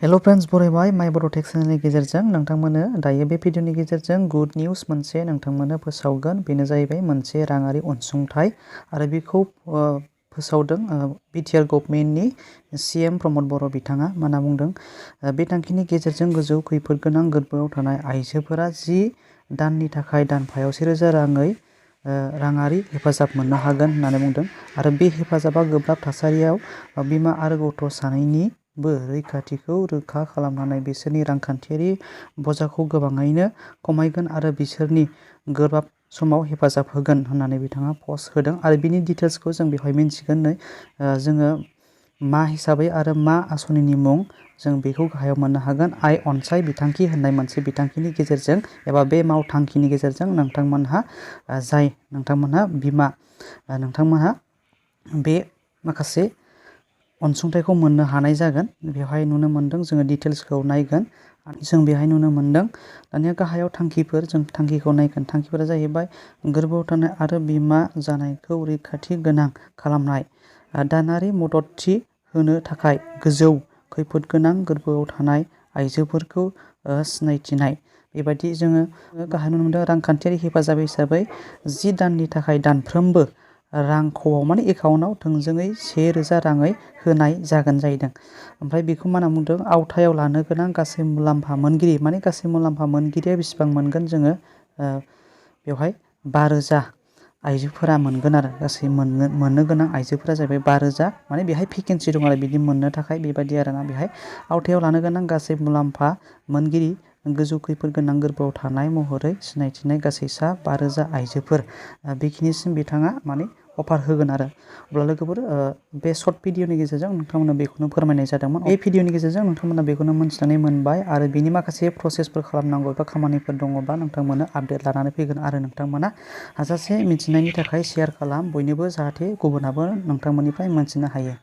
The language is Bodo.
हेलो फ्रेंड्स बरायबाय माय बड' टेक चेनेलनि गेजेरजों नोंथांमोननो दायो बे भिडिअनि गेजेरजों गुड निउज मोनसे नोंथांमोननो फोसावगोन। बेनो जाहैबाय मोनसे राङारि अनसुंथाइ आरो बेखौ फोसावदों BTR गभर्नमेन्टनि CM प्रमद बर' बिथाङा मा होनना बुंदों बे थांखिनि गेजेरजों गोजौ खैफोद गोनां गोर्बोआव थानाय आइजोफोरा 10 दाननि थाखाय दानफायाव 1000 राङै राङारि हेफाजाब मोननो हागोन होननानै बुंदों आरो बे हेफाजाबा गोब्राब थासारियाव बिमा आरो गथ' सानैनिबो रैखाथिखौ रोखा खालामनानै बिसोरनि रांखान्थियारि बजाखौ गोबाङैनो खमायगोन आरो बिसोरनि गोब्राब समाव हेफाजाब होगोन होननानै बिथाङा पस्ट होदों आरो बिनि डिटेल्सखौ जों बेवहाय मिन्थिगोन। जोङो मा हिसाबै आरो मा आसनिनि मुं जों बेखौ गाहायाव मोननो हागोन। आय अनसाय बिथांखि होननाय मोनसे बिथांखिनि गेजेरजों एबा बे मावथांखिनि गेजेरजों नोंथांमोनहा नोंथांमोनहा बिमा नोंथांमोनहा बे माखासे अनसुंथाइखौ मोननो हानाय जागोन। बेवहाय नुनो मोनदों जोङो डिटेल्सखौ नायगोन जों बेवहाय नुनो मोनदों। दानिया गाहायाव थांखिफोर जों थांखिखौ नायगोन। थांखिफोरा जाहैबाय गोर्बोआव थानाय आरो बिमा जानायखौ रैखाथि गोनां खालामनाय, दानारि मददथि होनो थाखाय गोजौ खैफोद गोनां गोर्बोआव थानाय आइजोफोरखौ सिनायथिनाय। बेबायदि जोङो गाहाय नुनो मोनदों। रांखान्थियारि हेफाजाब हिसाबै 10 दाननि थाखाय दानफ्रोमबो रां ख'आव माने एकाउन्टआव थोंजोङै 1000 राङै होनाय जागोन जाहैदों। ओमफ्राय बेखौ मा होनना बुंदों आवथायाव लानो गोनां गासै मुलाम्फा मोनगिरि माने गासै मुलाम्फा मोनगिरिया बेसेबां मोनगोन जोङो बेवहाय 5000 आइजोफोरा मोनगोन आरो गासै मोननो गोनां आइजोफोरा जाहैबाय 5000 माने बेहाय भेकेन्सि दं आरो बिदि मोननो थाखाय बेबायदि आरोना। बेहाय आवथायाव लानो गोनां गासै मुलाम्फा मोनगिरि गोजौ खैफोद गोनां गोर्बोआव थानाय महरै सिनायथिनाय गासै सा 5000 आइजोफोर बेखिनिसिम बिथाङा माने अफार होगोन आरो। अब्ला लोगोफोर बे सर्ट भिडिअनि गेजेरजों नोंथांमोननो बेखौनो फोरमायनाय जादोंमोन। बे भिडिअनि गेजेरजों नोंथांमोना बेखौनो मोनथिनानै मोनबाय आरो बेनि माखासे प्रसेसफोर खालामनांगौ एबा खामानिफोर दङबा नोंथांमोननो आपडेट लानानै फैगोन आरो नोंथांमोना हाजासे मिथिनायनि थाखाय शेयार खालाम बयनोबो जाहाथे गुबुनाबो नोंथांमोननिफ्राय मोनथिनो हायो।